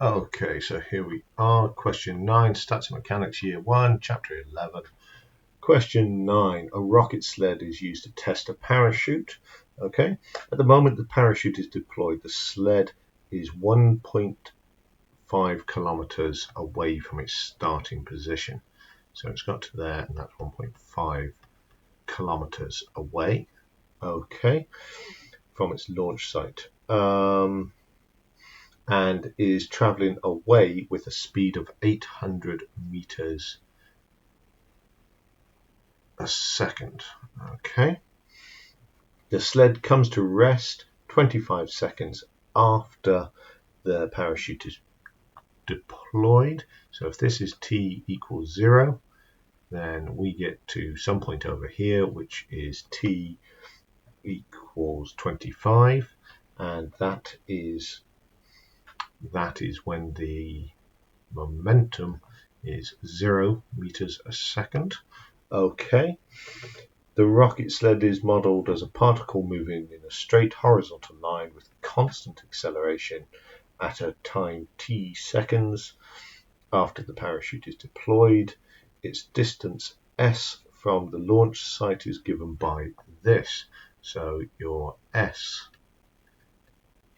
Okay, so here we are, question 9, Stats and Mechanics, Year 1, Chapter 11. Question 9, a rocket sled is used to test a parachute. Okay, at the moment the parachute is deployed, the sled is 1.5 kilometers away from its starting position. So it's got to there, and that's 1.5 kilometers away, okay, from its launch site. And is traveling away with a speed of 800 meters a second. Okay. The sled comes to rest 25 seconds after the parachute is deployed. So if this is t equals 0, then we get to some point over here, which is t equals 25, and that is when the momentum is 0 meters a second. Okay. The rocket sled is modeled as a particle moving in a straight horizontal line with constant acceleration at a time t seconds after the parachute is deployed. Its distance s from the launch site is given by this. So your s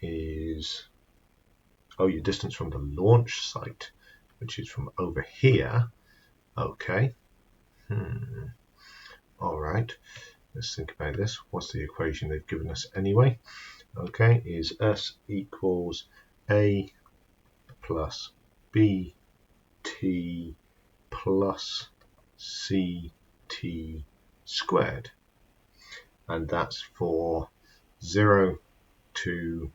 is your distance from the launch site, which is from over here. Okay. All right. Let's think about this. What's the equation they've given us anyway? Okay, is S equals A plus BT plus CT squared. And that's for 0 to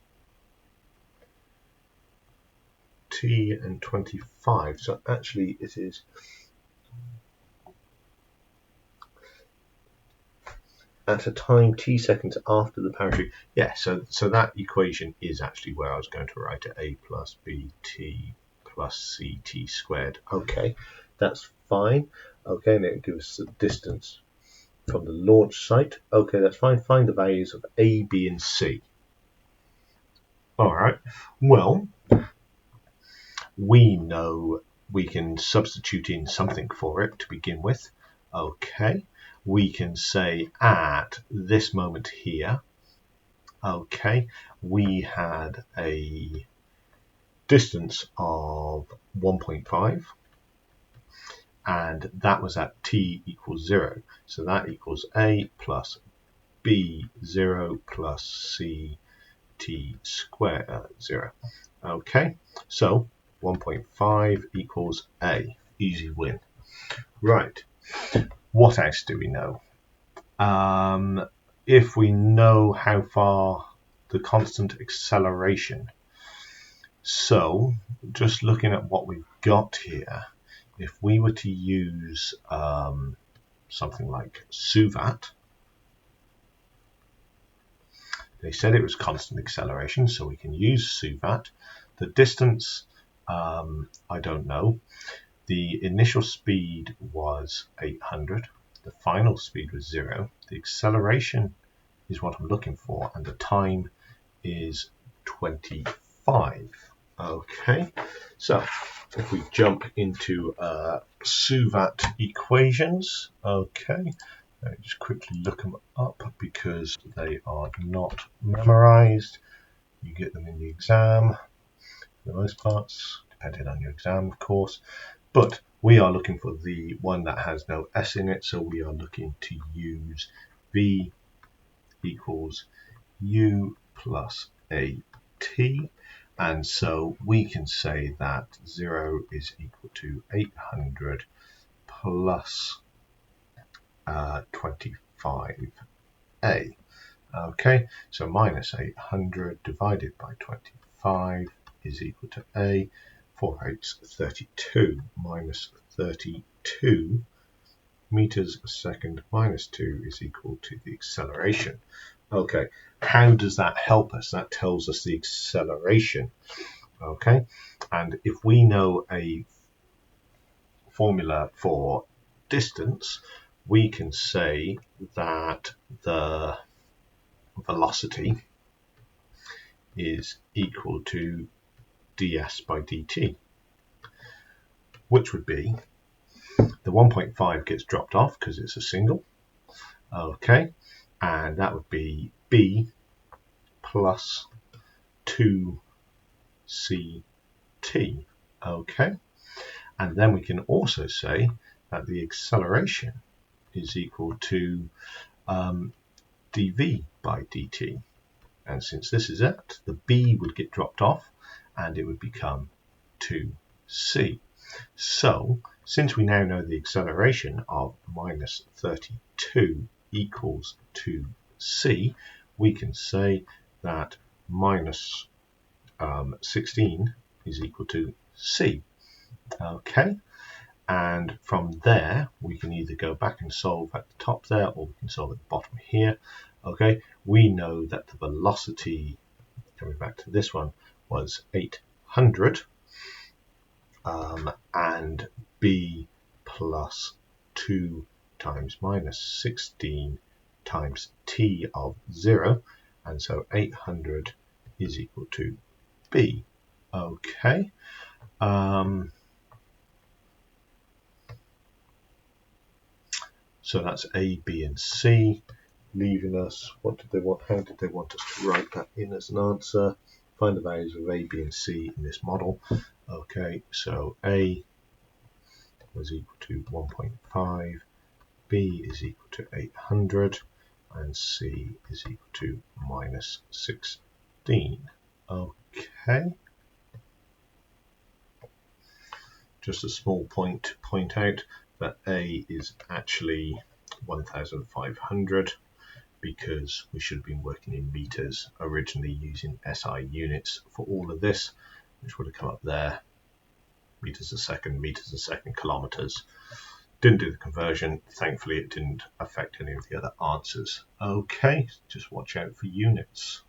T and 25. So actually it is at a time t seconds after the parachute. Yeah, so that equation is actually where I was going to write it, A plus BT plus CT squared. Okay, that's fine. Okay, and it gives us the distance from the launch site. Okay, that's fine. Find the values of A, B, and C. All right, well, we know we can substitute in something for it to begin with. Okay, we can say at this moment here, okay, we had a distance of 1.5, and that was at t equals 0. So that equals A plus B 0 plus C t squared 0. Okay, so 1.5 equals A. Easy win. Right. What else do we know? If we know how far the constant acceleration. So just looking at what we've got here, if we were to use something like SUVAT, they said it was constant acceleration, so we can use SUVAT. The distance, I don't know. The initial speed was 800. The final speed was 0. The acceleration is what I'm looking for, and the time is 25. Okay, so if we jump into SUVAT equations, okay, let me just quickly look them up because they are not memorized. You get them in the exam for the most parts, depending on your exam, of course. But we are looking for the one that has no S in it, so we are looking to use V equals U plus AT, and so we can say that 0 is equal to 800 plus 25A. Okay, so minus 800 divided by 25 is equal to A. 4 8's 32, minus 32 meters a second minus 2 is equal to the acceleration. Okay, how does that help us? That tells us the acceleration. Okay, and if we know a formula for distance, we can say that the velocity is equal to ds by dt, which would be the 1.5 gets dropped off because it's a single, okay, and that would be b plus 2ct, okay, and then we can also say that the acceleration is equal to dv by dt, and since this is it, the b would get dropped off and it would become 2c. So since we now know the acceleration of minus 32 equals 2c, we can say that minus 16 is equal to c, okay, and from there we can either go back and solve at the top there, or we can solve at the bottom here. Okay, we know that the velocity, coming back to this one, was 800, and b plus 2 times minus 16 times t of 0, and so 800 is equal to b, okay. So that's A, B, and C, leaving us, what did they want? How did they want us to write that in as an answer? Find the values of A, B, and C in this model. Okay, so A was equal to 1.5, B is equal to 800, and C is equal to minus 16. Okay. Just a small point to point out that A is actually 1,500 because we should have been working in meters originally using SI units for all of this, which would have come up there, meters a second, kilometers. Didn't do the conversion. Thankfully, it didn't affect any of the other answers. Okay, just watch out for units.